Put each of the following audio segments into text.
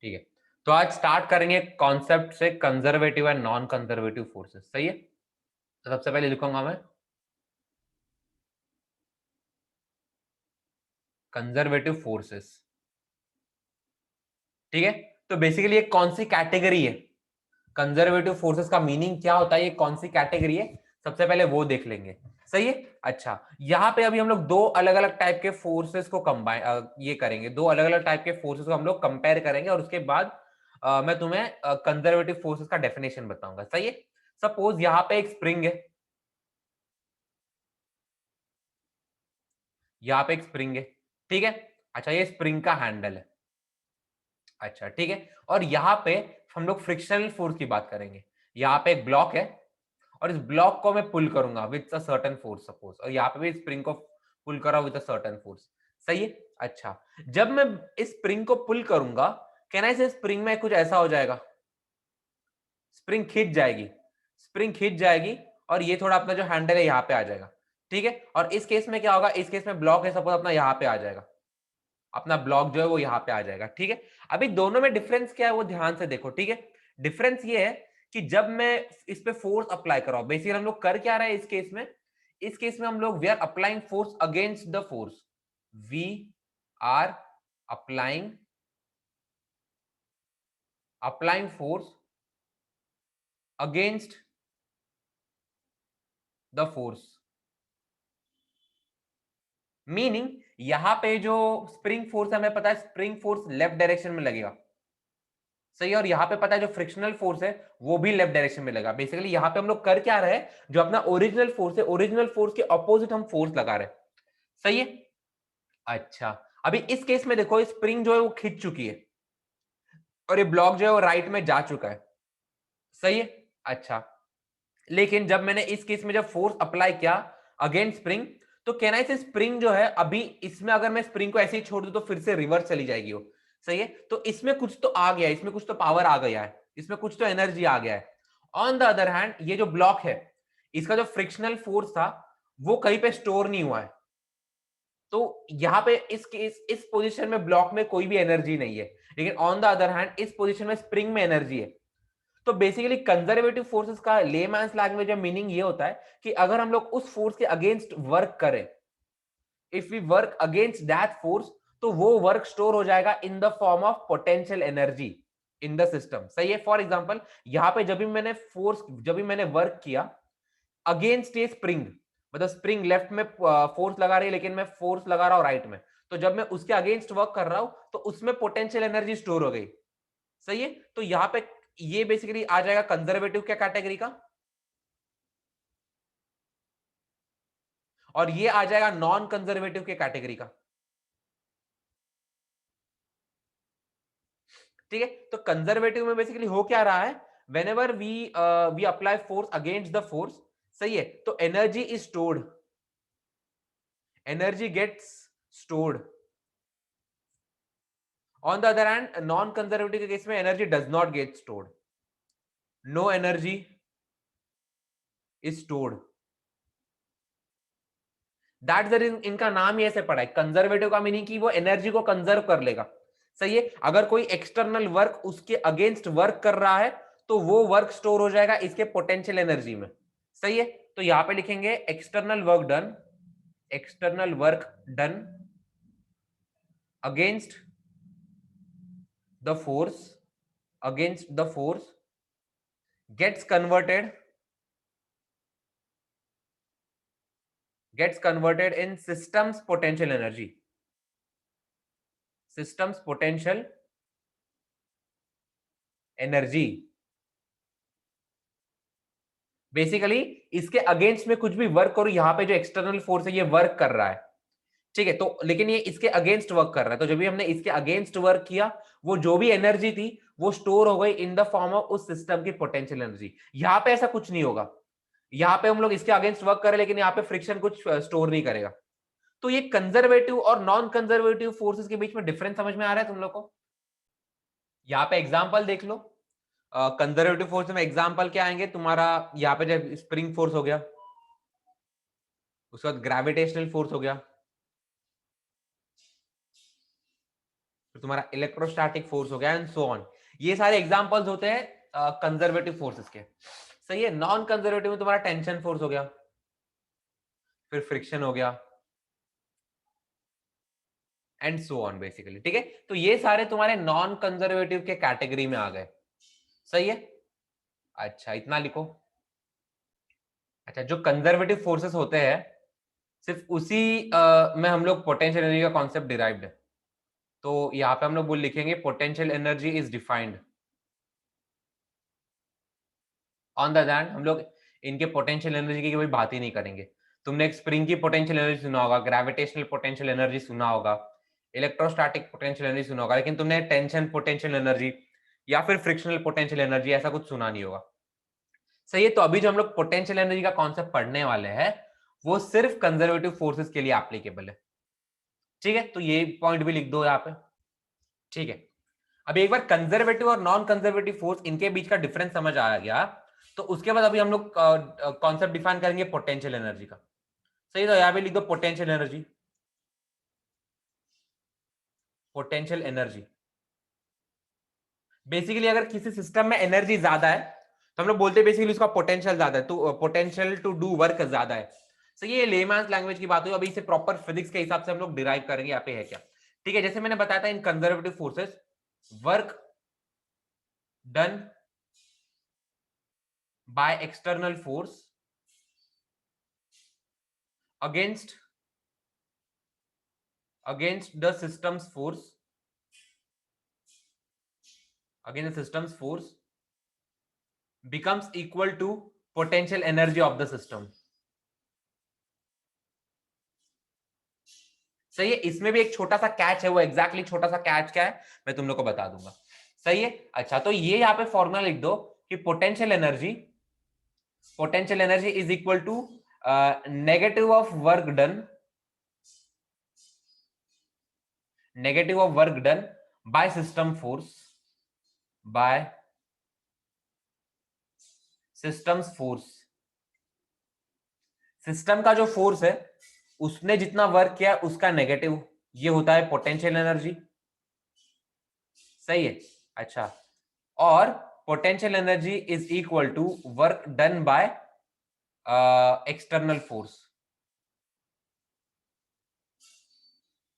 ठीक है, तो आज स्टार्ट करेंगे कॉन्सेप्ट से, conservative and non conservative forces. सही है, तो सबसे पहले लिखूंगा मैं कंजर्वेटिव फोर्सेस। ठीक है, तो बेसिकली ये कौन सी कैटेगरी है, कंजर्वेटिव फोर्सेस का मीनिंग क्या होता है, ये कौन सी कैटेगरी है, सबसे पहले वो देख लेंगे। सही है। अच्छा, यहाँ पे अभी हम लोग दो अलग अलग टाइप के फोर्सेस को कंबाइन ये करेंगे, दो अलग अलग टाइप के फोर्सेस को हम लोग कंपेयर करेंगे और उसके बाद मैं तुम्हें कंजर्वेटिव फोर्सेस का डेफिनेशन बताऊंगा। सही है। सपोज यहाँ पे एक स्प्रिंग है, यहाँ पे एक स्प्रिंग है। ठीक है। अच्छा, ये स्प्रिंग का हैंडल है। अच्छा, ठीक है। और यहाँ पे हम लोग फ्रिक्शनल फोर्स की बात करेंगे। यहाँ पे एक ब्लॉक है और इस ब्लॉक को मैं पुल करूंगा with a certain force suppose, और यहाँ पे भी स्प्रिंग को पुल कर रहा हूं विद अ सर्टेन फोर्स। सही है। अच्छा, जब मैं इस स्प्रिंग को पुल करूंगा, कैन आई से स्प्रिंग में कुछ ऐसा हो जाएगा, स्प्रिंग खींच जाएगी, स्प्रिंग खींच जाएगी और ये थोड़ा अपना जो हैंडल है यहाँ पे आ जाएगा। ठीक है। और इस केस में क्या होगा, इस केस में ब्लॉक है सपोज, अपना यहाँ पे आ जाएगा, अपना ब्लॉक जो है वो यहाँ पे आ जाएगा। ठीक है। अभी दोनों में डिफरेंस क्या है वो ध्यान से देखो। ठीक है। डिफरेंस ये है कि जब मैं इस पे फोर्स अप्लाई कर रहा हूं, बेसिकली हम लोग कर क्या रहे हैं इस केस में, इस केस में हम लोग we are applying force against the force, we are applying applying force against the force. Meaning यहां पे जो स्प्रिंग फोर्स है, हमें पता है स्प्रिंग फोर्स लेफ्ट डायरेक्शन में लगेगा। सही है। और यहाँ पे पता है जो फ्रिक्शनल फोर्स है वो भी लेफ्ट डायरेक्शन में लगा। बेसिकली यहाँ पे हम लोग कर क्या रहे हैं, जो अपना ओरिजिनल फोर्स है, ओरिजिनल फोर्स के ऑपोजिट हम फोर्स लगा रहे हैं। सही है। अच्छा, अभी इस केस में देखो स्प्रिंग जो है वो खिंच चुकी है और ये ब्लॉक जो है वो राइट में जा चुका है। सही है। अच्छा, लेकिन जब मैंने इस केस में जब फोर्स अप्लाई किया अगेंस्ट स्प्रिंग, तो कहना है स्प्रिंग जो है अभी इसमें अगर मैं स्प्रिंग को ऐसे ही छोड़ दूं तो फिर से रिवर्स चली जाएगी वो। सही है। तो इसमें कुछ तो आ गया है, इसमें कुछ तो पावर आ गया है, इसमें कुछ तो एनर्जी आ गया है। ऑन द अदर हैंड ये जो ब्लॉक है, इसका जो फ्रिक्शनल फोर्स था वो कहीं पे स्टोर नहीं हुआ है। तो यहां पे इस पोजीशन में ब्लॉक में कोई भी एनर्जी नहीं है, लेकिन ऑन द अदर हैंड इस पोजीशन में स्प्रिंग में एनर्जी है। तो बेसिकली कंजर्वेटिव फोर्सेस का लेमैन्स लैंग्वेज में मीनिंग ये होता है कि अगर हम लोग उस फोर्स के अगेंस्ट वर्क करें, if we work against that force, तो वो वर्क स्टोर हो जाएगा in the form of potential energy in the system. सही है। फॉर एग्जांपल यहां पे जब भी मैंने वर्क किया अगेंस्ट ये स्प्रिंग, मतलब स्प्रिंग लेफ्ट में फोर्स लगा रही है लेकिन मैं फोर्स लगा रहा हूं राइट में, तो जब मैं उसके अगेंस्ट वर्क कर रहा हूं तो उसमें पोटेंशियल एनर्जी स्टोर हो गई। सही है। तो यहां पे ये बेसिकली आ जाएगा कंजर्वेटिव क्या कैटेगरी का, और ये आ जाएगा नॉन कंजर्वेटिव के कैटेगरी का। ठीक है। तो कंजर्वेटिव में बेसिकली हो क्या रहा है, whenever we apply force against the force, सही है, तो energy is stored, energy gets stored. On the other hand non conservative के केस में energy does not get stored, no energy is stored. That's the reason इनका नाम ही ऐसे पड़ा है। कंजर्वेटिव का मीनिंग कि वो एनर्जी को कंजर्व कर लेगा। सही है। अगर कोई एक्सटर्नल वर्क उसके अगेंस्ट वर्क कर रहा है तो वो वर्क स्टोर हो जाएगा इसके पोटेंशियल एनर्जी में। सही है। तो यहां पे लिखेंगे external work done, external work done against the force, against the force gets converted, gets converted in system's potential energy, system's potential energy। Basically इसके अगेंस्ट में कुछ भी वर्क करो, यहां पे जो एक्सटर्नल फोर्स है ये वर्क कर रहा है। ठीक है। तो लेकिन ये इसके अगेंस्ट वर्क कर रहा है, तो जब भी हमने इसके अगेंस्ट वर्क किया वो जो भी एनर्जी थी वो स्टोर हो गई इन द फॉर्म ऑफ उस सिस्टम की पोटेंशियल एनर्जी। यहां पे ऐसा कुछ नहीं होगा, यहां पे हम लोग इसके अगेंस्ट वर्क करें लेकिन यहाँ पे फ्रिक्शन कुछ स्टोर नहीं करेगा। तो ये कंजर्वेटिव और नॉन कंजर्वेटिव फोर्सेस के बीच में डिफरेंस समझ में आ रहा है तुम लोग को। यहाँ पे एग्जांपल देख लो। कंजर्वेटिव फोर्स में एग्जांपल क्या आएंगे तुम्हारा, यहाँ पे जब स्प्रिंग फोर्स हो गया, उसके बाद ग्रेविटेशनल फोर्स हो गया, तुम्हारा इलेक्ट्रोस्टैटिक फोर्स हो गया एंड सो ऑन। ये सारे एग्जांपल्स होते हैं कंजर्वेटिव फोर्सेस के। सही है। नॉन कंजर्वेटिव में तुम्हारा टेंशन फोर्स हो गया, फिर फ्रिक्शन हो गया एंड सो ऑन बेसिकली। ठीक है, तो ये सारे तुम्हारे नॉन कंजर्वेटिव के कैटेगरी में आ गए। सही है। अच्छा इतना लिखो। अच्छा जो कंजर्वेटिव फोर्सेस होते हैं सिर्फ उसी में हम लोग पोटेंशियल एनर्जी का कॉन्सेप्ट डिराइव्ड है। तो यहाँ पे हम लोग बोल लिखेंगे potential energy is defined. On the other hand हम लोग इनके पोटेंशियल एनर्जी की कोई बात ही नहीं करेंगे। तुमने एक स्प्रिंग की पोटेंशियल एनर्जी सुना होगा, ग्रेविटेशनल पोटेंशियल एनर्जी सुना होगा, इलेक्ट्रोस्टैटिक पोटेंशियल एनर्जी सुना होगा, लेकिन तुमने टेंशन पोटेंशियल एनर्जी या फिर फ्रिक्शनल पोटेंशियल एनर्जी ऐसा कुछ सुना नहीं होगा। सही है। तो अभी जो हम लोग पोटेंशियल एनर्जी का कॉन्सेप्ट पढ़ने वाले हैं वो सिर्फ कंजर्वेटिव फोर्सेस के लिए एप्लीकेबल है। ठीक है, तो ये पॉइंट भी लिख दो यहाँ पे। ठीक है, अब एक बार कंजर्वेटिव और नॉन कंजर्वेटिव फोर्स इनके बीच का डिफरेंस समझ आ गया, तो उसके बाद अभी हम लोग कॉन्सेप्ट डिफाइन करेंगे पोटेंशियल एनर्जी का। सही, तो यहाँ पे लिख दो potential energy. Potential energy basically अगर किसी सिस्टम में एनर्जी ज्यादा है तो हम लोग बोलते हैं बेसिकली उसका पोटेंशियल ज्यादा है, तो पोटेंशियल टू डू वर्क ज्यादा है। सो ये लेमैन्स लैंग्वेज की बात हुई। अभी इसे प्रॉपर फिजिक्स के हिसाब से हम लोग डिराइव करेंगे यहाँ पे है क्या। ठीक है, जैसे मैंने बताया था इन conservative forces work done by external force against the system's force becomes equal to potential energy of the system। सही है। इसमें भी एक छोटा सा कैच है, वो एग्जैक्टली छोटा सा कैच क्या है मैं तुम लोग को बता दूंगा। सही है। अच्छा तो ये यहाँ पे फॉर्मूला लिख दो कि potential energy is equal to negative of work done by system force system का जो फोर्स है उसने जितना वर्क किया उसका नेगेटिव, ये होता है पोटेंशियल एनर्जी। सही है। अच्छा, और potential energy is equal to work done by external force.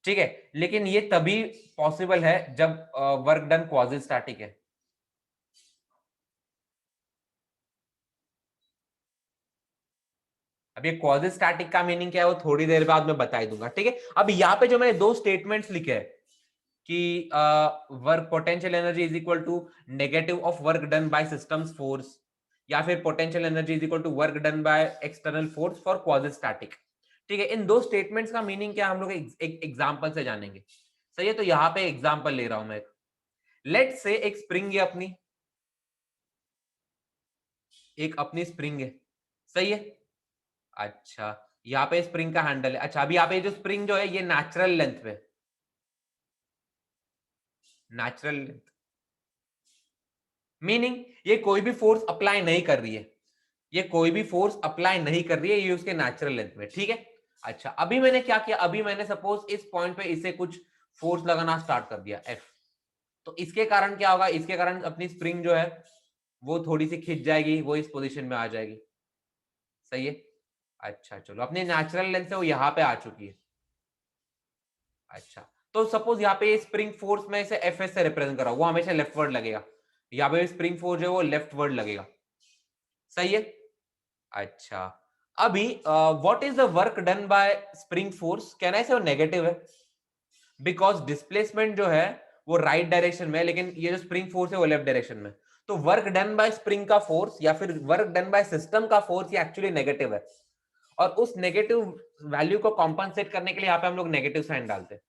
ठीक है, लेकिन ये तभी पॉसिबल है जब वर्क डन क्वाजी स्टैटिक है। अब ये क्वाजी स्टैटिक का मीनिंग क्या है वो थोड़ी देर बाद मैं बता दूंगा। ठीक है, अब यहाँ पे जो मैंने दो स्टेटमेंट्स लिखे हैं कि work potential energy is equal to negative of work done by systems force, या फिर potential energy is equal to work done by external force for quasi static. ठीक है, इन दो स्टेटमेंट्स का मीनिंग क्या हम लोग एक एग्जांपल से जानेंगे। सही है, तो यहाँ पे एग्जांपल ले रहा हूं मैं। लेट्स से एक स्प्रिंग है अपनी स्प्रिंग है। सही है। अच्छा, यहाँ पे स्प्रिंग का हैंडल है। अच्छा, अभी यहाँ पे जो स्प्रिंग जो है ये नेचुरल लेंथ पे, नेचुरल लेंथ मीनिंग ये कोई भी फोर्स अप्लाई नहीं कर रही है, ये कोई भी फोर्स अप्लाई नहीं कर रही है, ये उसके नेचुरल लेंथ में। ठीक है। अच्छा, अभी मैंने क्या किया, अभी मैंने सपोज इस पॉइंट पे इसे कुछ फोर्स लगाना स्टार्ट कर दिया F, तो इसके कारण क्या होगा, इसके कारण अपनी स्प्रिंग जो है वो थोड़ी सी खिंच जाएगी, वो इस पोजीशन में आ जाएगी। सही है। अच्छा चलो, अपने नेचुरल लेंथ से वो यहाँ पे आ चुकी है। अच्छा, तो सपोज यहाँ पे स्प्रिंग फोर्स में इसे एफ एस से रिप्रेजेंट कर रहा हूं, वो हमेशा लेफ्टवर्ड लगेगा। यहाँ पे स्प्रिंग फोर्स है वो लेफ्टवर्ड लगेगा। सही है। अच्छा, अभी what is the work done bye spring force, कहना है नेगेटिव है बिकॉज डिस्प्लेसमेंट जो है वो राइट डायरेक्शन में है, लेकिन ये जो स्प्रिंग फोर्स है वो लेफ्ट डायरेक्शन में। तो वर्क डन बाय स्प्रिंग का फोर्स या फिर वर्क डन बाय सिस्टम का फोर्स ये एक्चुअली नेगेटिव है, और उस नेगेटिव वैल्यू को कॉम्पनसेट करने के लिए यहाँ पे हम लोग नेगेटिव साइन डालते हैं।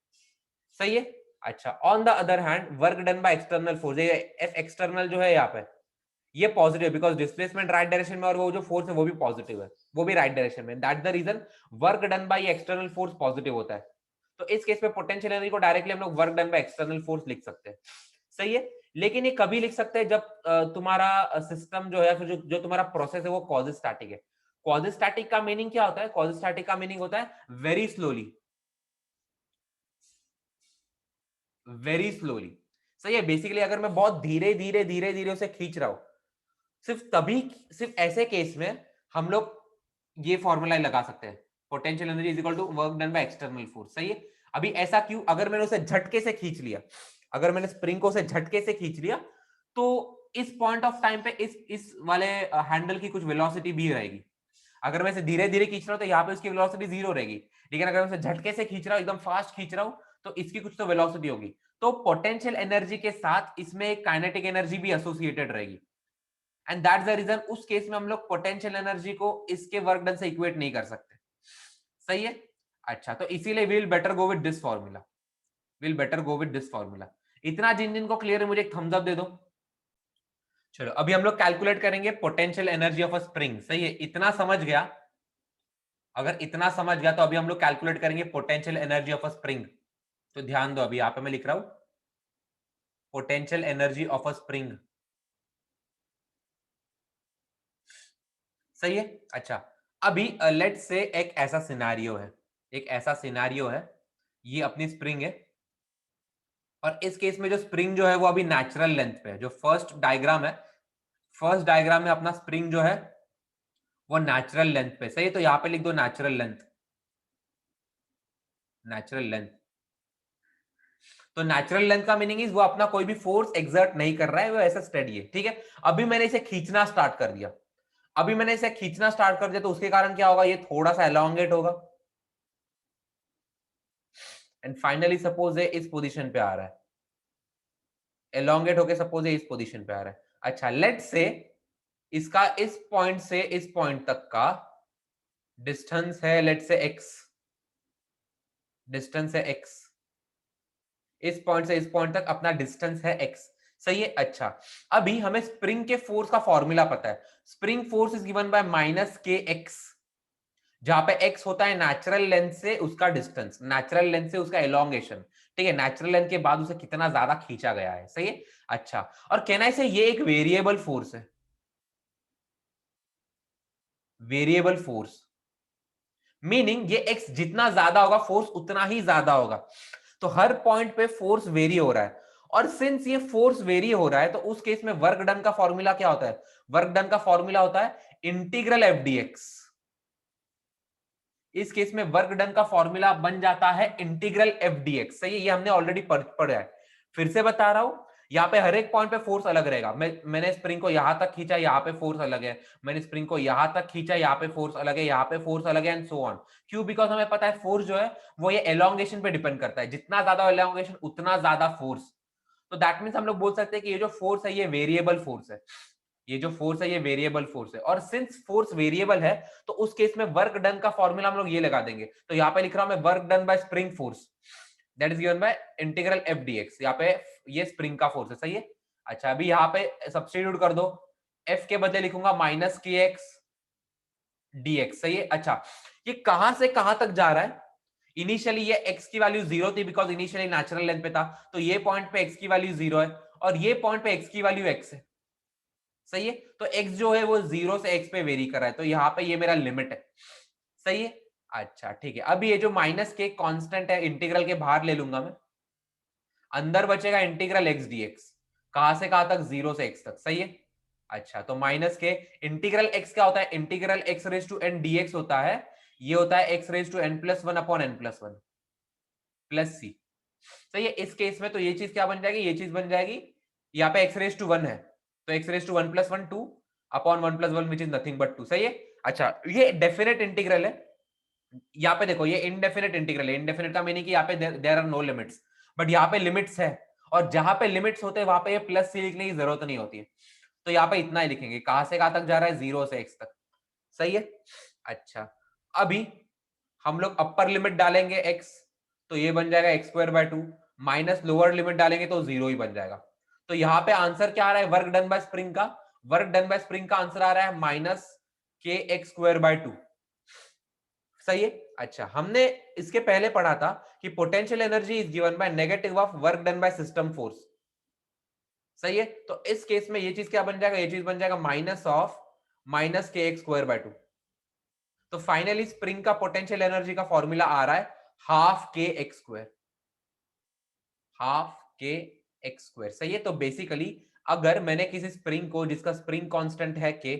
सही है। अच्छा, on the other hand work done by external force, ये एफ एक्सटर्नल जो है यहाँ पे ये positive, because displacement right direction में और वो जो फोर्स है वो भी पॉजिटिव है, वो भी राइट डायरेक्शन में। That's the reason work done by external force positive होता है। तो इस केस में पोटेंशियल एनर्जी को डायरेक्टली हम लोग work done by external force लिख सकते हैं। सही है, लेकिन ये कभी लिख सकते हैं जब तुम्हारा सिस्टम जो है, फिर जो तुम्हारा प्रोसेस है वो क्वाजी स्टैटिक है। क्वाजी स्टैटिक का मीनिंग क्या होता है, क्वाजी स्टैटिक का मीनिंग होता है वेरी स्लोली, वेरी स्लोली। सही है। बेसिकली अगर मैं बहुत धीरे धीरे धीरे धीरे उसे खींच रहा हूं, सिर्फ ऐसे केस में हम लोग ये फॉर्मूला लगा सकते हैं, potential energy is equal to work done by external force. सही है। अभी ऐसा क्यों? अगर मैंने उसे झटके से खींच लिया, अगर मैंने स्प्रिंग को उसे झटके से खींच लिया, तो इस पॉइंट ऑफ टाइम पे इस वाले हैंडल की कुछ वेलोसिटी भी रहेगी। अगर मैं इसे धीरे धीरे खींच रहा हूं तो यहाँ पे उसकी वेलोसिटी 0 रहेगी, लेकिन अगर मैं उसे झटके से खींच रहा हूं, एकदम फास्ट खींच रहा हूं, तो इसकी कुछ तो वेलोसिटी होगी। तो पोटेंशियल एनर्जी के साथ इसमें एक काइनेटिक एनर्जी भी एसोसिएटेड रहेगी, एंड दैट्स द रीजन उस केस में हम लोग पोटेंशियल एनर्जी को इसके वर्क डन से इक्वेट नहीं कर सकते। सही है। अच्छा, तो इसीलिए will better go with this formula, will better go with this formula. इतना जिन जिन को क्लियर है मुझे एक थम्स अप दे दो। चलो अभी हम लोग कैलकुलेट करेंगे potential energy of a spring. सही है, इतना समझ गया? अगर इतना समझ गया तो अभी हम लोग कैलकुलेट करेंगे potential energy of a spring. तो ध्यान दो, अभी यहां पे मैं लिख रहा हूं potential energy of a spring. सही है। अच्छा, अभी लेट से एक ऐसा सिनेरियो है, एक ऐसा सिनेरियो है, ये अपनी स्प्रिंग है, और इस केस में जो स्प्रिंग जो है वो अभी नेचुरल लेंथ पे है। जो फर्स्ट डायग्राम है, फर्स्ट डायग्राम में अपना स्प्रिंग जो है वो नेचुरल लेंथ पे। सही है, तो यहां पे लिख दो नेचुरल लेंथ, नेचुरल लेंथ। तो नेचुरल लेंथ का मीनिंग इज वो अपना कोई भी फोर्स एक्सर्ट नहीं कर रहा है, वो ऐसा स्टेडी है। ठीक है। अभी मैंने इसे खींचना स्टार्ट कर दिया, अभी मैंने इसे खींचना स्टार्ट कर दिया, तो उसके कारण क्या होगा? ये थोड़ा सा एलोंगेट होगा, एंड फाइनली सपोज ये इस पोजीशन पे आ रहा है, एलोंगेट होके सपोज ये इस पोजीशन पे आ रहा है। अच्छा, लेट से इसका इस पॉइंट से इस पॉइंट तक का डिस्टेंस है, लेट से x, डिस्टेंस है x, इस पॉइंट से इस पॉइंट तक अपना डिस्टेंस है x। सही है। अच्छा, अभी हमें स्प्रिंग के फोर्स का फॉर्मूला पता है। Spring force is given by minus के एक्स, जहां पे x होता है नेचुरल लेंथ से उसका डिस्टेंस, नेचुरल लेंथ से उसका एलोंगेशन। ठीक है, नेचुरल लेंथ के बाद उसे कितना ज्यादा खींचा गया है। सही है। अच्छा, और कहना से ये एक वेरिएबल फोर्स है, वेरिएबल फोर्स मीनिंग ये x जितना ज्यादा होगा फोर्स उतना ही ज्यादा होगा। तो हर पॉइंट पे फोर्स वेरी हो रहा है, और सिंस ये फोर्स वेरी हो रहा है तो उस केस में वर्क डन का फॉर्मूला क्या होता है? वर्क डन का फॉर्मूला होता है इंटीग्रल एफ डी एक्स। इस केस में वर्क डन का फॉर्मूला बन जाता है इंटीग्रल एफ डी एक्स। सही है, ये हमने ऑलरेडी पढ़ा है, फिर से बता रहा हूं। यहाँ पे हर एक पॉइंट पे फोर्स अलग रहेगा। मैंने स्प्रिंग को यहां तक खींचा, यहाँ पे फोर्स अलग है। मैंने स्प्रिंग को यहां तक खींचा, यहाँ पे फोर्स अलग है, यहाँ पे फोर्स अलग है, एंड सो ऑन। क्यों? बिकॉज हमें पता है फोर्स जो है वो ये एलोंगेशन पे डिपेंड करता है, जितना ज्यादा एलोंगेशन उतना ज्यादा फोर्स। तो दैट मीन्स हम लोग बोल सकते हैं कि ये जो फोर्स है ये वेरिएबल फोर्स है, ये जो फोर्स है ये वेरिएबल फोर्स है। और सिंस फोर्स वेरिएबल है तो उस केस में वर्क डन का फॉर्मूला हम लोग ये लगा देंगे। तो यहाँ पे लिख रहा हूं मैं work done bye spring force that is given by integral F D x. यहाँ पे ये स्प्रिंग का फोर्स है। सही है। अच्छा, अभी यहाँ पे सब्स्टिट्यूट कर दो, एफ के बदले लिखूंगा माइनस के एक्स डी एक्स। सही है। अच्छा, ये कहां से कहां तक जा रहा है? इनिशियली ये x की वैल्यू 0 थी, बिकॉज इनिशियली नेचुरल लेंथ पे था, तो ये पॉइंट पे x की वैल्यू 0 है, और ये पॉइंट पे x की वैल्यू x है। सही है। तो x जो है वो 0 से x पे वेरी कर रहा है, तो यहाँ पे ये मेरा लिमिट है। सही है। अच्छा ठीक है, अब ये जो माइनस के कांस्टेंट है इंटीग्रल के बाहर ले लूंगा मैं, अंदर बचेगा इंटीग्रल x dx। कहां से कहां तक? 0 से x तक। सही है। अच्छा, तो माइनस के इंटीग्रल x क्या होता है? Integral x raise to n dx होता है, ये होता है x raise to n plus one upon n plus one plus C. सही है। इस केस में तो ये चीज क्या बन जाएगी? ये चीज बन जाएगी, यहाँ पे x रेज टू वन है, तो x raise to one plus one two upon one plus one which is nothing but two. सही है। अच्छा, ये डेफिनेट इंटीग्रल है, यहाँ पे देखो ये इनडेफिनेट इंटीग्रल है। इनडेफिनेट का मीनिंग कि यहाँ पे there are no limits, but यहाँ पे लिमिट्स है, और जहां पे लिमिट्स होते हैं वहां पे ये प्लस सी लिखने की जरूरत नहीं होती है। तो यहाँ पे इतना ही लिखेंगे, कहां से कहां तक जा रहा है? 0 से x तक। सही है। अच्छा, अभी हम लोग अपर लिमिट डालेंगे x, तो ये बन जाएगा x square by two, minus lower limit डालेंगे तो 0 ही बन जाएगा। तो यहाँ पे आंसर क्या आ रहा है वर्क डन बाय स्प्रिंग का? वर्क डन बाय स्प्रिंग का आंसर आ रहा है माइनस के एक्स स्क्वायर बाय टू। सही है। अच्छा, हमने इसके पहले पढ़ा था कि potential energy is given by negative of work done by system force. सही है। तो इस केस में ये चीज क्या बन जाएगा? ये चीज बन जाएगा माइनस ऑफ माइनस के एक्स स्क्वायर बाय टू। तो फाइनली स्प्रिंग का पोटेंशियल एनर्जी का फॉर्मूला आ रहा है हाफ के एक्स स्क्वायर, हाफ के एक्स स्क्वायर। सही है। तो बेसिकली अगर मैंने किसी स्प्रिंग को जिसका स्प्रिंग कांस्टेंट है के,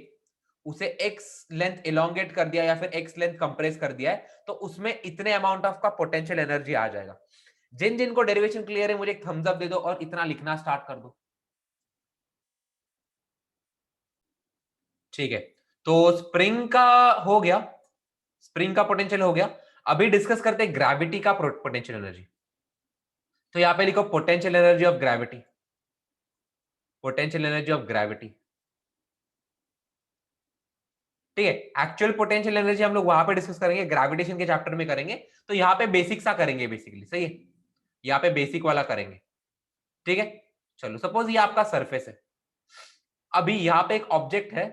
उसे एक्स लेंथ इलोंगेट कर दिया या फिर एक्स लेंथ कंप्रेस कर दिया है, तो उसमें इतने अमाउंट ऑफ का पोटेंशियल एनर्जी आ जाएगा। जिन जिनको डेरिवेशन क्लियर है मुझे एक थम्स अप दे दो और इतना लिखना स्टार्ट कर दो। ठीक है, तो स्प्रिंग का हो गया, स्प्रिंग का पोटेंशियल हो गया। अभी डिस्कस करते हैं ग्रेविटी का पोटेंशियल एनर्जी। तो यहां पे लिखो potential energy of gravity, potential energy of gravity. ठीक है, एक्चुअल पोटेंशियल एनर्जी हम लोग वहां पे डिस्कस करेंगे, ग्रेविटेशन के चैप्टर में करेंगे। तो यहाँ पे बेसिक सा करेंगे बेसिकली। सही है, यहाँ पे बेसिक वाला करेंगे। ठीक है, चलो सपोज ये आपका सरफेस है। अभी यहाँ पे एक ऑब्जेक्ट है,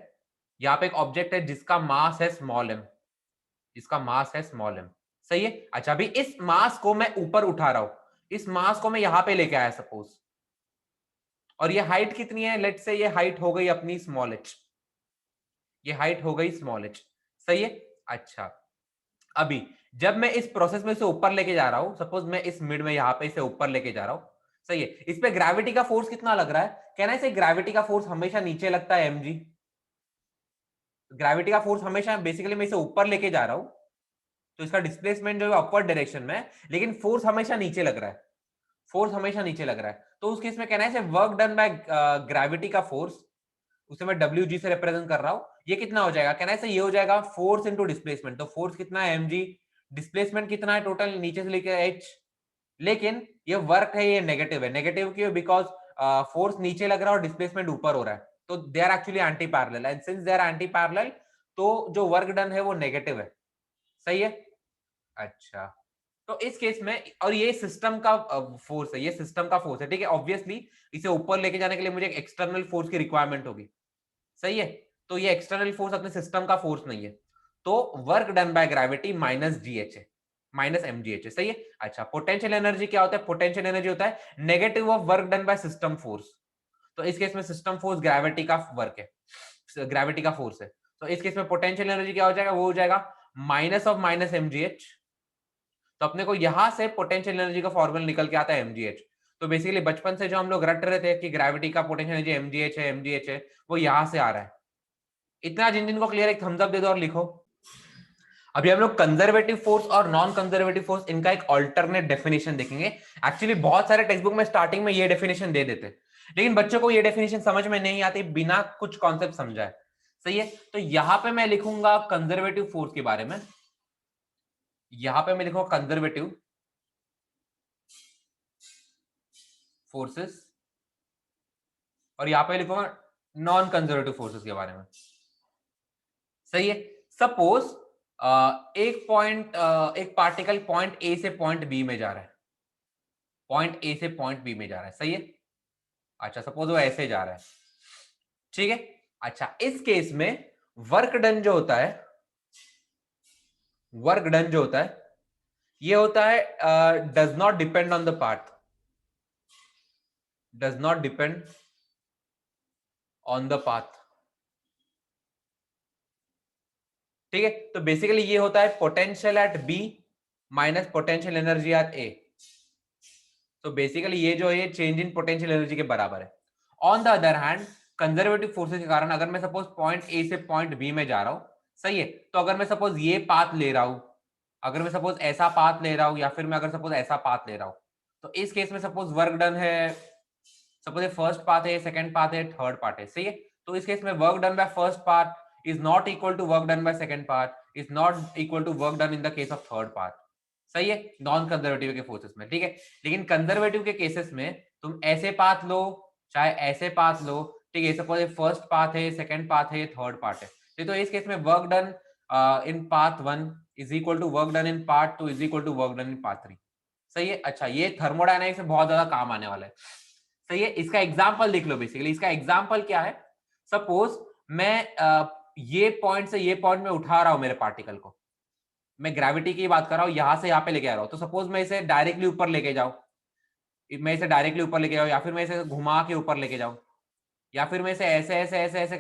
यहाँ पे एक ऑब्जेक्ट है जिसका मास है स्मॉल एम, जिसका मास है स्मॉल एम। सही है। अच्छा, अभी इस मास को मैं ऊपर उठा रहा हूं, इस मास को मैं यहां पे लेके आया सपोज, और ये हाइट कितनी है, लेट्स से ये हाइट हो गई अपनी स्मॉल एच, ये हाइट हो गई स्मॉल एच। सही है। अच्छा, अभी जब मैं इस प्रोसेस में से ऊपर लेके जा रहा हूं, सपोज मैं इस मिड में यहां पे इसे ऊपर लेके जा रहा हूं। सही है, इस पे ग्रेविटी का फोर्स कितना लग रहा है, कहना है इसे ग्रेविटी का फोर्स हमेशा नीचे लगता है mg। ग्रेविटी का फोर्स हमेशा, बेसिकली मैं इसे ऊपर लेके जा रहा हूं तो इसका डिस्प्लेसमेंट जो है अपवर्ड डायरेक्शन में है, लेकिन फोर्स हमेशा नीचे लग रहा है, फोर्स हमेशा नीचे लग रहा है। तो उस केस में कहना है वर्क डन बाय ग्रेविटी का फोर्स, उसे मैं WG से रिप्रेजेंट कर रहा हूं, ये कितना हो जाएगा, कहना है ये हो जाएगा फोर्स इनटू डिस्प्लेसमेंट। तो फोर्स कितना है mg, डिस्प्लेसमेंट कितना है टोटल नीचे से लेकर h, लेकिन ये वर्क है, ये नेगेटिव है। नेगेटिव क्यों, बिकॉज फोर्स नीचे लग रहा है और डिस्प्लेसमेंट ऊपर हो रहा है, तो they are actually anti parallel, and since they are anti parallel तो जो वर्क डन है वो नेगेटिव है। सही है। अच्छा, तो इस केस में, और ये सिस्टम का फोर्स है, ये सिस्टम का फोर्स है। ठीक है, ऑब्वियसली इसे ऊपर लेके जाने के लिए मुझे एक एक्सटर्नल फोर्स की रिक्वायरमेंट होगी। सही है, तो ये एक्सटर्नल फोर्स अपने सिस्टम का फोर्स नहीं है, तो work done by gravity minus GH है, माइनस mgh है। सही है। अच्छा, पोटेंशियल एनर्जी क्या होता है, पोटेंशियल एनर्जी होता है negative of work done by system force. तो इस केस में सिस्टम फोर्स ग्रेविटी का वर्क है, ग्रेविटी का फोर्स है। तो इस केस में पोटेंशियल एनर्जी क्या हो जाएगा, वो हो जाएगा माइनस ऑफ माइनस mgh। तो अपने को यहां से पोटेंशियल एनर्जी का फॉर्मूला निकल के आता है mgh। तो बेसिकली बचपन से जो हम लोग रट रहे थे कि ग्रेविटी का पोटेंशियल एनर्जी mgh है, वो यहां से आ रहा है। इतना जिन जिन को क्लियर है, एक थम्स अप दे दो और लिखो। अभी हम लोग कंजर्वेटिव फोर्स और नॉन कंजर्वेटिव फोर्स, इनका एक अल्टरनेट डेफिनेशन देखेंगे। एक्चुअली बहुत सारे टेक्स्ट बुक में स्टार्टिंग में ये डेफिनेशन दे देते, लेकिन बच्चों को ये डेफिनेशन समझ में नहीं आती बिना कुछ कॉन्सेप्ट समझाए। सही है, तो यहां पे मैं लिखूंगा कंजर्वेटिव फोर्स के बारे में, यहां पे मैं लिखूंगा कंजर्वेटिव फोर्सेस, और यहां पे लिखूंगा नॉन कंजर्वेटिव फोर्सेस के बारे में। सही है। सपोज एक पार्टिकल पॉइंट ए से पॉइंट बी में जा रहा है, पॉइंट ए से पॉइंट बी में जा रहा है। सही है। अच्छा, सपोज वो ऐसे जा रहा है। ठीक है। अच्छा, इस केस में वर्क डन जो होता है, वर्क डन जो होता है ये होता है does not depend on the path, does not depend on the path. ठीक है, तो बेसिकली ये होता है potential at B minus potential energy at A. तो बेसिकली ये जो है चेंज इन पोटेंशियल एनर्जी के बराबर है। On the other hand, conservative forces के कारण अगर मैं सपोज पॉइंट ए से पॉइंट बी में जा रहा हूं, सही है, तो अगर मैं सपोज ये पाथ ले रहा हूं, अगर मैं सपोज ऐसा पाथ ले रहा हूं, या फिर मैं अगर सपोज ऐसा पाथ ले रहा हूं, तो इस केस में सपोज वर्क डन है, सपोज फर्स्ट पाथ है, सेकंड पाथ है, थर्ड पार्ट है। सही है, तो इस केस में work done by first part is not equal to work done by second part is not equal to work done in the case of third part. सही है, non conservative के forces में। ठीक है, लेकिन कंजर्वेटिव के cases में तुम ऐसे पाथ लो चाहे ऐसे पाथ लो, ठीक है, सपोज फर्स्ट पाथ है, सेकंड पाथ है, थर्ड पार्ट है, तो इस केस में work done in path 1 is equal to work done in part 2 is equal to work done in part 3। सही है। अच्छा, ये थर्मोडायनामिक्स में बहुत ज्यादा काम आने वाला है। सही है, इसका एग्जाम्पल देख लो। बेसिकली इसका एग्जाम्पल क्या है, सपोज मैं ये पॉइंट से ये पॉइंट में उठा रहा हूं मेरे पार्टिकल को, मैं ग्रेविटी की बात कर रहा हूं, यहां से यहां पे लेके आ रहा हूं, तो सपोज मैं इसे डायरेक्टली ऊपर लेके जाऊं, मैं इसे डायरेक्टली ऊपर लेके जाऊं, या फिर मैं इसे घुमा के ऊपर लेके जाऊं, या फिर मैं इसे ऐसे ऐसे ऐसे ऐसे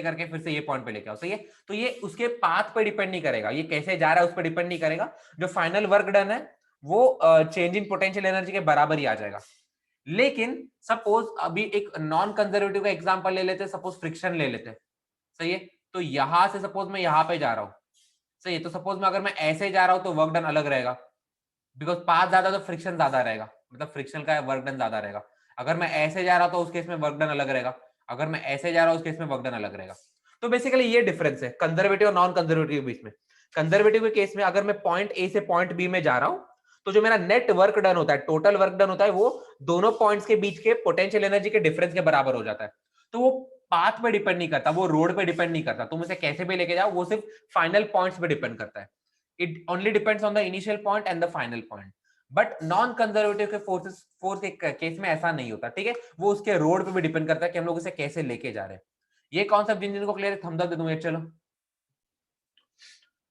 करके फिर से ये पॉइंट पे लेके आऊं। सही है, तो ये उसके पाथ पे डिपेंड नहीं करेगा, ये कैसे जा रहा है उस पर डिपेंड नहीं करेगा। जो फाइनल वर्क डन है वो चेंज इन पोटेंशियल एनर्जी के बराबर ही आ जाएगा। लेकिन सपोज अभी एक नॉन कंजर्वेटिव का एग्जांपल ले लेते हैं, सपोज फ्रिक्शन ले लेते हैं, सही है। तो यहां से सपोज मैं यहां पे जा रहा हूं, सही है। तो सपोज मैं अगर मैं ऐसे जा रहा हूं तो वर्क डन अलग रहेगा, बिकॉज पाथ ज्यादा तो फ्रिक्शन ज्यादा रहेगा, मतलब फ्रिक्शन का वर्क डन ज्यादा रहेगा। अगर मैं ऐसे जा रहा हूं तो उस केस में वर्क डन अलग रहेगा, अगर मैं ऐसे जा रहा हूं उस केस में वर्क डन अलग रहेगा। तो बेसिकली ये डिफरेंस है कंजर्वेटिव और नॉन कंजर्वेटिव के बीच में। कंजर्वेटिव के केस में अगर मैं पॉइंट ए से पॉइंट बी में जा रहा हूं तो जो मेरा नेट वर्क डन होता है, टोटल वर्क डन होता है, वो दोनों पॉइंट्स के बीच के पोटेंशियल एनर्जी के डिफरेंस के बराबर हो जाता है। तो वो पाथ पे डिपेंड नहीं करता, वो रोड पे डिपेंड नहीं करता, तुम उसे कैसे भी लेके जाओ, वो सिर्फ फाइनल पॉइंट्स पे डिपेंड करता है। It only depends on the initial point and the final point. But non conservative के फोर्स के केस में ऐसा नहीं होता, ठीक है। वो उसके रोड पे भी डिपेंड करता है कि हम लोग इसे कैसे लेके जा रहे हैं। ये कॉन्सेप्ट जिन जिनको क्लियर है थम्स अप दे दूंगा। चलो,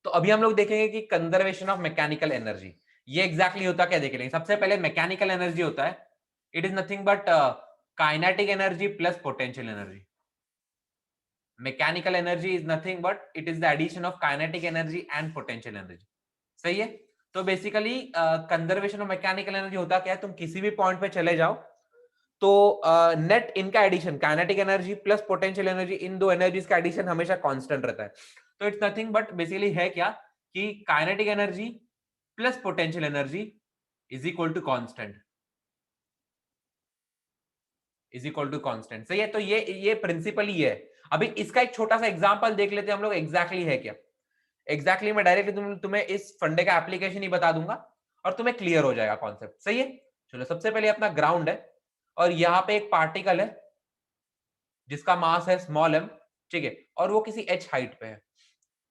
तो अभी हम लोग देखेंगे कि कंजर्वेशन ऑफ मैकेनिकल एनर्जी ये एग्जैक्टली होता क्या देखेंगे। सबसे पहले मैकेनिकल एनर्जी होता है, it is nothing but kinetic energy plus potential energy. Mechanical energy is nothing but it is the addition of kinetic energy and potential energy, सही है। तो basically conservation of mechanical energy होता क्या है, तुम किसी भी पॉइंट पे चले जाओ तो नेट इनका addition kinetic energy plus potential energy, इन दो एनर्जीज का एडिशन हमेशा कांस्टेंट रहता है। तो इट्स नथिंग बट बेसिकली है क्या कि kinetic energy plus potential energy is equal to constant, is equal to constant, सही है। तो ये प्रिंसिपल ही है। अभी इसका एक छोटा सा एग्जांपल देख लेते हैं हम लोग, एग्जैक्टली है क्या। एग्जैक्टली मैं डायरेक्टली तुम्हें इस फंडे का एप्लीकेशन ही बता दूंगा और तुम्हें क्लियर हो जाएगा कॉन्सेप्ट, सही है। चलो, सबसे पहले अपना ग्राउंड है और यहाँ पे एक पार्टिकल है जिसका मास है स्मॉल m, ठीक है, और वो किसी h हाइट पे है,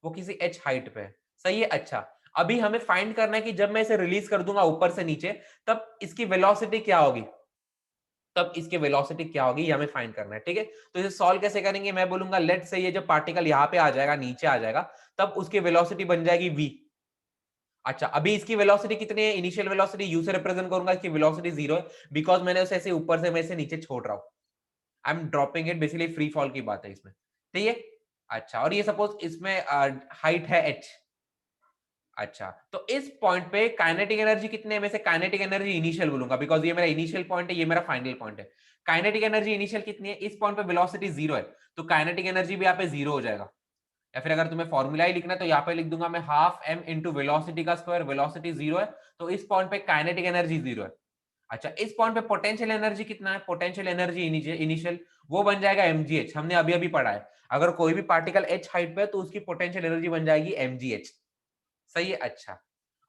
वो किसी h हाइट पे है, सही है। अच्छा, अभी हमें फाइंड करना है कि जब मैं इसे रिलीज कर दूंगा ऊपर से नीचे तब इसकी वेलोसिटी क्या होगी, तब इसकी वेलोसिटी क्या होगी, ये हमें फाइंड करना है, ठीक है। तो इसे सॉल्व कैसे करेंगे, मैं बोलूंगा लेट से ये जो पार्टिकल यहाँ पे आ जाएगा, नीचे आ जाएगा, तब उसकी वेलोसिटी बन जाएगी v। अच्छा, अभी इसकी वेलोसिटी कितनी है, इनिशियल वेलोसिटी u से रिप्रेजेंट करूंगा, इसकी वेलोसिटी 0 है, बिकॉज मैंने उसे ऐसे ऊपर से मैं इसे नीचे छोड़ रहा हूं, I am dropping it, basically free fall की बात है इसमें, ठीक है। अच्छा, और ये सपोज इसमें हाइट है h। अच्छा, तो इस पॉइंट पे काइनेटिक एनर्जी कितने है, मैं से काइनेटिक एनर्जी इनिशियल बोलूंगा, बिकॉज ये मेरा इनिशियल पॉइंट है, ये मेरा फाइनल पॉइंट है। काइनेटिक एनर्जी इनिशियल कितनी है, इस पॉइंट पे वेलोसिटी 0 है, तो काइनेटिक एनर्जी भी यहाँ पे 0 हो जाएगा। या फिर अगर तुम्हें फॉर्मूला ही लिखना है तो यहाँ पे लिख दूंगा मैं हाफ m इंटू वेलोसिटी का स्क्वायर, वेलोसिटी 0 है, तो इस पॉइंट पे काइनेटिक एनर्जी 0 है। अच्छा, इस पॉइंट पे पोटेंशियल एनर्जी कितना है, पोटेंशियल एनर्जी इनिशियल वो बन जाएगा mgh, हमने अभी अभी पढ़ा है, अगर कोई भी पार्टिकल h हाइट पे है तो उसकी पोटेंशियल एनर्जी बन जाएगी mgh, सही है। अच्छा,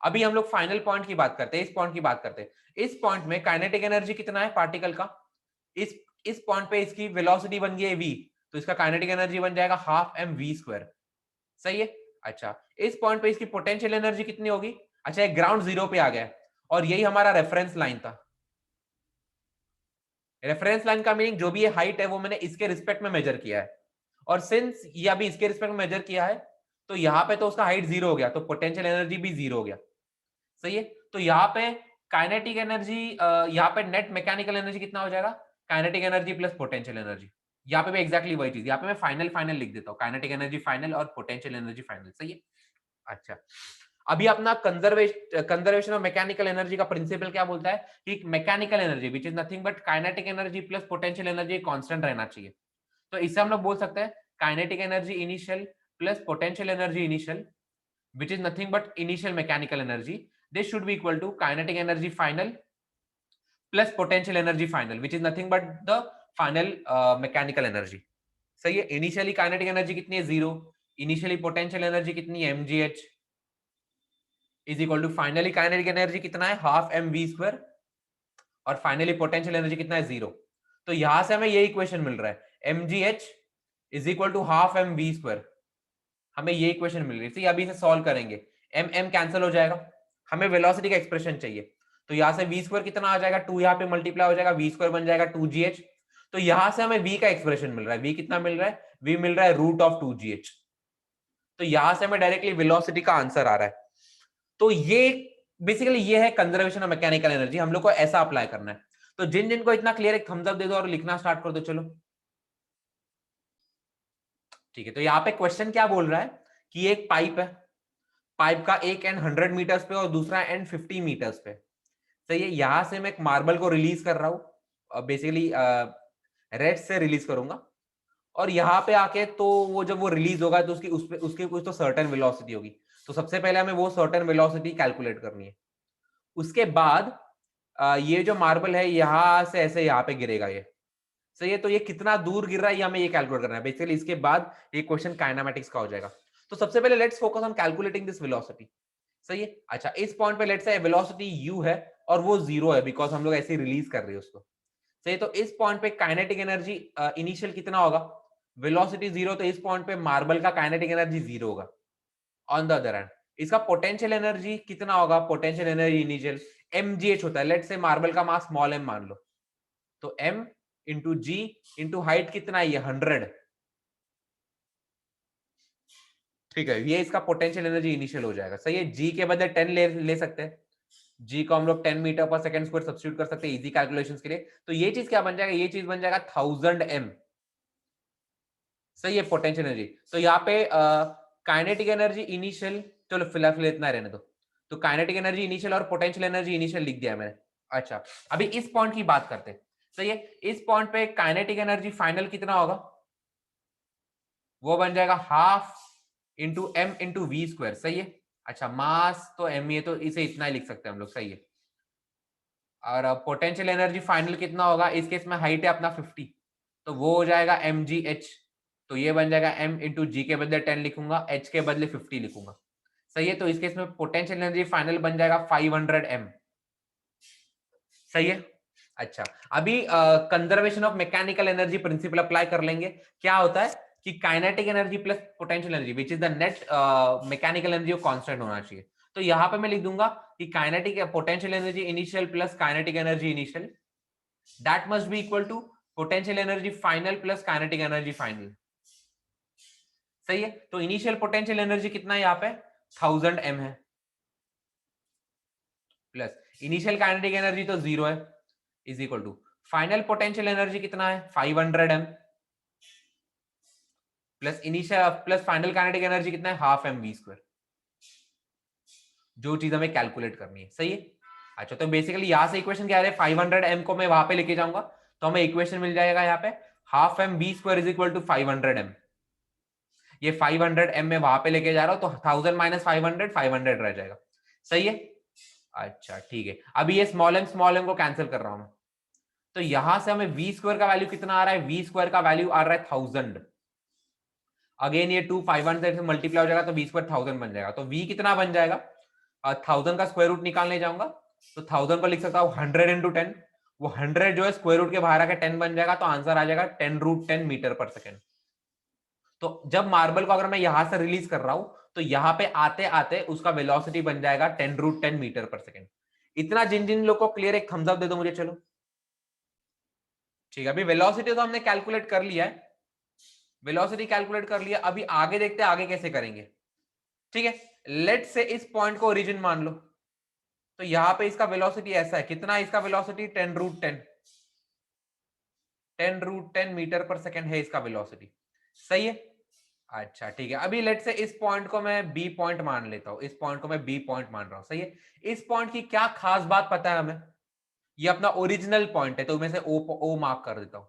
अभी हम लोग फाइनल पॉइंट की बात करते हैं, इस पॉइंट की बात करते हैं। इस पॉइंट में काइनेटिक एनर्जी कितना है पार्टिकल का, इस इस पॉइंट पे इसकी वेलोसिटी बन गई है v, तो इसका काइनेटिक एनर्जी बन जाएगा हाफ m v स्क्वायर, सही है। अच्छा, इस पॉइंट पे इसकी पोटेंशियल एनर्जी कितनी होगी, अच्छा एक ग्राउंड जीरो पे आ गया और यही हमारा रेफरेंस लाइन था। रेफरेंस लाइन का मीनिंग जो भी ये हाइट है वो मैंने इसके रिस्पेक्ट में मेजर किया है, और सिंस ये अभी इसके रिस्पेक्ट में मेजर किया है तो यहाँ पे तो उसका हाइट 0 हो गया, तो पोटेंशियल एनर्जी भी 0 हो गया, सही है। तो यहाँ पे काइनेटिक एनर्जी, यहाँ पे नेट मैकेनिकल एनर्जी कितना हो जाएगा, kinetic energy plus potential energy. यहाँ पे भी एक्जैक्टली वही चीज, यहाँ पे मैं फाइनल फाइनल लिख देता हूँ, काइनेटिक एनर्जी फाइनल और पोटेंशियल एनर्जी फाइनल, सही है। अच्छा, अभी अपना कंजर्वेशन ऑफ मैकेनिकल एनर्जी का प्रिंसिपल क्या बोलता है कि mechanical energy which is nothing but kinetic energy plus potential energy constant रहना चाहिए। तो इससे हम लोग बोल सकते हैं kinetic energy initial plus potential energy initial which is nothing but initial mechanical energy, this should be equal to kinetic energy final plus potential energy final which is nothing but the final mechanical energy, सही है। Initially kinetic energy कितनी है 0, initially potential energy कितनी है mgh, is equal to finally kinetic energy कितना है half m v square, और finally potential energy कितना है 0। तो यहां से हमें ये इक्वेशन मिल रहा है mgh is equal to half m v square, हमें ये इक्वेशन मिल रही है। अभी इसे सॉल्व करेंगे, m m कैंसिल हो जाएगा, हमें वेलोसिटी का एक्सप्रेशन चाहिए, तो यहां से v स्क्वायर कितना आ जाएगा, 2 यहाँ पे मल्टीप्लाई हो जाएगा, v स्क्वायर बन जाएगा 2gh। तो यहां से हमें v का एक्सप्रेशन मिल रहा है, v कितना मिल रहा है, v मिल रहा है रूट ऑफ 2gh। तो यहां से हमें डायरेक्टली वेलोसिटी का आंसर आ रहा है। तो ये बेसिकली ये है कंजर्वेशन ऑफ मैकेनिकल एनर्जी, हम लोग को ऐसा अप्लाई करना है। तो जिन जिनको इतना क्लियर है थम्स अप दे दो और लिखना स्टार्ट कर दो। चलो, ठीक है। तो यहाँ पे क्वेश्चन क्या बोल रहा है कि एक पाइप है, पाइप का एक एंड 100 मीटर्स पे और दूसरा एंड 50 मीटर्स पे। सही है, यहां से मैं एक मार्बल को रिलीज कर रहा हूं, बेसिकली रेड से रिलीज करूंगा, और यहाँ पे आके तो वो जब वो रिलीज होगा तो उसकी कुछ तो सर्टेन वेलोसिटी होगी। तो सबसे पहले हमें वो सर्टेन वेलोसिटी कैलकुलेट करनी है। उसके बाद ये जो मार्बल है यहां से ऐसे यहाँ पे गिरेगा ये। सही है, तो ये कितना दूर गिर रहा है ये हमें ये कैलकुलेट करना है बेसिकली। इसके बाद ये क्वेश्चन काइनेमेटिक्स का हो जाएगा। तो सबसे पहले let's focus on calculating this velocity. सही है, अच्छा इस पॉइंट पे लेट्स से वेलोसिटी u है और वो 0 है बिकॉज हम लोग ऐसे रिलीज कर रहे हैं उसको। सही, तो इस पॉइंट पे काइनेटिक एनर्जी इनिशियल कितना होगा, वेलोसिटी 0, तो इस पॉइंट पे मार्बल का काइनेटिक एनर्जी 0 होगा। ऑन द अदर हैंड इसका पोटेंशियल एनर्जी कितना होगा, पोटेंशियल एनर्जी इनिशियल mgh होता है। लेट्स से मार्बल का मास स्मॉल m मान लो, तो m इंटू जी इंटू हाइट कितना है ये 100। ठीक है, ये इसका पोटेंशियल एनर्जी इनिशियल हो जाएगा। सही है, जी के बदले 10 ले सकते हैं, जी को हम लोग 10 मीटर पर सेकंड स्क्वायर सब्स्टिट्यूट कर सकते हैं इजी कैलकुलेशंस के लिए। तो ये चीज क्या बन जाएगा, ये चीज बन जाएगा 1000 m। सही है, पोटेंशियल एनर्जी। तो यहाँ पे काइनेटिक एनर्जी इनिशियल, चलो फिलहाल इतना रहने दो। तो काइनेटिक एनर्जी इनिशियल और पोटेंशियल एनर्जी इनिशियल लिख दिया मैंने। अच्छा, अभी इस पॉइंट की बात करते हैं। सही है, इस पॉइंट पे काइनेटिक एनर्जी फाइनल कितना होगा, वो बन जाएगा half into M into V square. सही है, अच्छा मास तो एम, ये तो इसे इतना ही लिख सकते हैं हम लोग। सही है, और पोटेंशियल एनर्जी फाइनल कितना होगा, इस केस में हाइट है अपना 50, तो वो हो जाएगा एम जी एच। तो ये बन जाएगा m इंटू जी के बदले 10 लिखूंगा, h के बदले 50 लिखूंगा। सही है, तो इस केस में पोटेंशियल एनर्जी फाइनल बन जाएगा 500 m। सही है, अच्छा अभी conservation of mechanical energy principle apply कर लेंगे। क्या होता है कि kinetic energy plus potential energy which is the net mechanical energy constant होना चाहिए। तो यहां पे मैं लिख दूंगा कि kinetic potential energy initial plus kinetic energy initial that must be equal to potential energy final plus kinetic energy final. सही है, तो इनिशियल पोटेंशियल एनर्जी कितना है यहाँ पे 1000 m है, प्लस इनिशियल काइनेटिक एनर्जी तो 0 है, is equal to final potential energy कितना है 500 m, plus initial plus final kinetic energy कितना है हाफ एम वी स्क्वायर, जो चीज हमें कैलकुलेट करनी है। सही है, अच्छा तो बेसिकली यहां से इक्वेशन क्या है, 500 m को मैं वहां पे लेके जाऊंगा तो हमें इक्वेशन मिल जाएगा यहाँ पे half M V square is equal to 500 m। ये 500 m में वहां पे लेके जा रहा हूं तो 1000 माइनस 500 500 रह जाएगा। सही है, अच्छा ठीक है, अभी ये स्मॉल एम को कैंसिल कर रहा हूं मैं। तो यहां से हमें वी स्क्वायर का वैल्यू कितना आ रहा है, वी स्क्वायर का वैल्यू आ रहा है 1000। अगेन ये 2 500 से मल्टीप्लाई हो जाएगा तो वी स्क्वायर 1000 बन जाएगा। तो वी कितना बन जाएगा, 1000 का स्क्वायर रूट निकालने जाऊंगा तो 1000 को लिख सकता हूँ 100 इंटू 10, वो 100 जो है स्क्वायर रूट के बाहर आकर 10 बन जाएगा, तो आंसर आ जाएगा 10 रूट 10 मीटर पर सेकेंड। तो जब मार्बल को अगर मैं यहां से रिलीज कर रहा हूं तो यहां पे आते आते उसका वेलोसिटी बन जाएगा 10 रूट 10 मीटर पर सेकेंड। इतना जिन जिन लोग को क्लियर, एक थम्स अप दे दो मुझे। चलो ठीक है, अभी वेलोसिटी तो हमने कैलकुलेट कर लिया है, वेलोसिटी कैलकुलेट कर लिया, अभी आगे देखते हैं आगे कैसे करेंगे। ठीक है, लेट से इस पॉइंट को ओरिजिन मान लो, तो यहां पे इसका वेलोसिटी ऐसा है, कितना है इसका वेलोसिटी 10 रूट 10, 10 रूट 10 मीटर पर सेकेंड है इसका वेलोसिटी। सही है, अच्छा ठीक है, अभी लेट से इस पॉइंट को मैं बी पॉइंट मान लेता हूं, इस पॉइंट को मैं बी पॉइंट मान रहा हूं। सही है, इस पॉइंट की क्या खास बात पता है हमें, ये अपना ओरिजिनल पॉइंट है तो मैं से ओ मार्क कर देता हूं।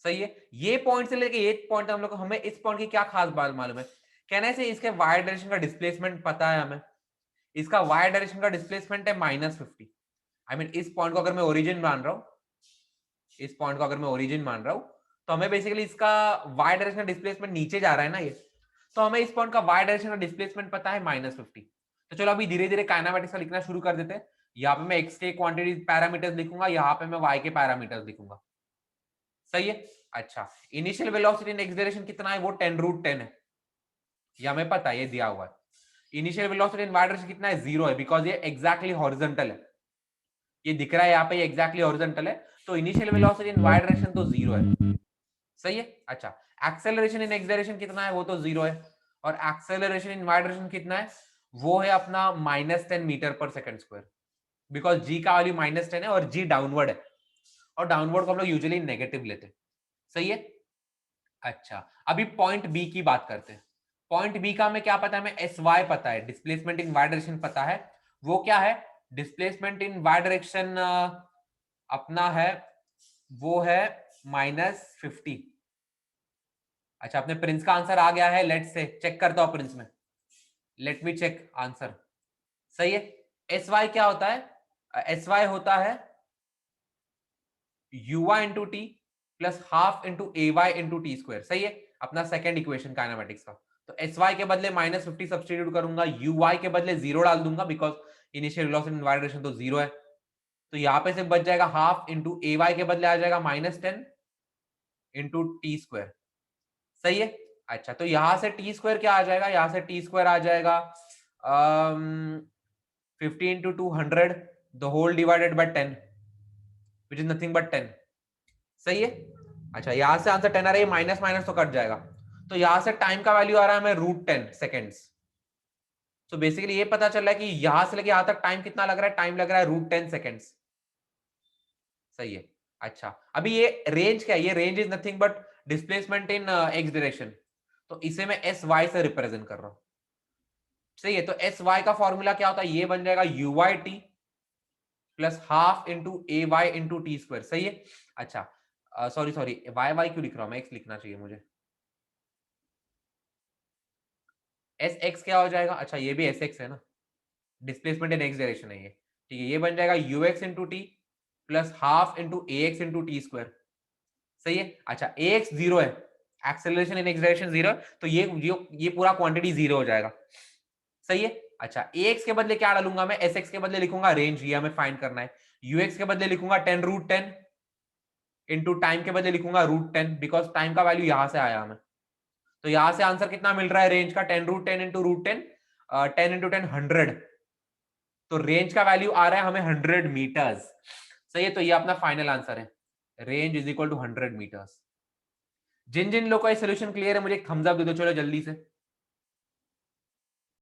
सही है, ये पॉइंट से लेके ये पॉइंट हम लोग को, हमें इस पॉइंट की क्या खास बात मालूम है, कहने से इसके वाई डायरेक्शन का डिस्प्लेसमेंट पता है हमें। इसका वाई डायरेक्शन का डिस्प्लेसमेंट है -50। आई मीन इस पॉइंट को अगर मैं ओरिजिन मान रहा हूं, इस पॉइंट को अगर मैं ओरिजिन मान रहा हूं तो हमें बेसिकली इसका वाई डायरेक्शन डिस्प्लेसमेंट नीचे जा रहा है ना ये, तो हमें इस पॉइंट का वाई डायरेक्शन का डिस्प्लेसमेंट पता है -50। तो चलो अभी धीरे धीरे काइनेमेटिक्स का लिखना शुरू कर देते हैं। यहाँ पे मैं एक्स के क्वांटिटी पैरामीटर्स लिखूंगा, यहाँ पे मैं वाई के पैरामीटर्स लिखूंगा। सही है, अच्छा इनिशियल वेलोसिटी इन एक्सेलरेशन कितना है, वो 10 रूट 10 है, ये हमें पता है, ये दिया हुआ है। Initial velocity in Y direction कितना है, 0 है, बिकॉज ये एग्जैक्टली हॉरिजॉन्टल है, ये दिख रहा है यहाँ पे, ये एग्जैक्टली हॉरिजॉन्टल है, तो initial velocity in Y direction तो 0 है। सही है, अच्छा एक्सेलरेशन इन एक्सेलरेशन कितना है, वो तो 0 है, और एक्सेलरेशन इन वाई डायरेक्शन कितना है, वो है अपना -10 मीटर पर सेकंड स्क्वायर, बिकॉज जी का वैल्यू -10 है और जी डाउनवर्ड है, और डाउनवर्ड को हम लोग यूजुअली नेगेटिव लेते हैं। सही है, अच्छा अभी पॉइंट बी की बात करते हैं। पॉइंट बी का हमें क्या पता है, हमें एस वाई पता है, डिस्प्लेसमेंट इन वाई डायरेक्शन पता है। वो क्या है, डिस्प्लेसमेंट इन वाई डायरेक्शन अपना है, वो है -50। अच्छा, अपने प्रिंस का आंसर आ गया है, लेट्स से चेक करता हूं प्रिंस में, लेट मी चेक आंसर। सही है। एस वाई क्या होता है, एस वाई होता है U Y into T plus half into A Y into T square. सही है, अपना सेकेंड इक्वेशन काइनेमेटिक्स का। तो एस वाई के बदले -50 सब्सटीट्यूट करूंगा, यू वाई के बदले 0 डाल दूंगा, because initial velocity in Y direction तो 0 है। तो यहां पे से बच जाएगा हाफ इंटू ए वाई के बदले आ जाएगा -10 इंटू टी स्क्वायर। सही है। अच्छा, तो यहां से टी स्क्वायर क्या आ जाएगा, यहां से टी स्क्वायर आ जाएगा 50 इंटू 200 the whole divided by 10 which is nothing but 10। सही है। अच्छा, यहां से आंसर 10 आ रहा है, माइनस माइनस तो कट जाएगा। तो यहां से टाइम का वैल्यू आ रहा है हमें √10 सेकेंड्स। तो बेसिकली ये पता चल रहा है कि यहां से लेके यहां तक टाइम कितना लग रहा है, टाइम लग रहा है √10 सेकेंड्स। सही है। अच्छा, अभी ये रेंज क्या है, ये range is nothing but displacement in x direction. तो इसे मैं एस वाई से रिप्रेजेंट कर रहा हूं। सही है। तो एस वाई का फॉर्मूला क्या होता है, ये बन जाएगा U Y T plus half into A Y into T square. सही है। अच्छा, सॉरी सॉरी, वाई वाई क्यों लिख रहा हूं मैं, एक्स लिखना चाहिए मुझे। एस एक्स क्या हो जाएगा, अच्छा ये भी एस एक्स है ना, डिस्प्लेसमेंट इन एक्स डायरेक्शन है ये। ठीक है, ये बन जाएगा you x into T plus half into A x into T square. सही है। अच्छा, ए एक्स 0 है, एक्सेलरेशन इन एक्स डायरेक्शन 0, तो ये पूरा क्वांटिटी 0 हो जाएगा। सही है। अच्छा, ए एक्स के बदले क्या डालूंगा मैं, एस एक्स के बदले लिखूंगा रेंज, ये हमें फाइंड करना है। यू एक्स के बदले लिखूंगा 10√10 इंटू टाइम के बदले लिखूंगा √10, बिकॉज टाइम का वैल्यू यहां से आया हमें। तो यहां से आंसर कितना मिल रहा है रेंज का, 10√10 इंटू √10, 10 इंटू 10 100। तो रेंज का वैल्यू आ रहा है हमें 100 मीटर्स। सही है। तो ये अपना फाइनल आंसर है, range is equal to 100 metres. जिन जिन लोग का ये सोल्यूशन क्लियर है मुझे एक थम्स अप दे दो, चलो जल्दी से।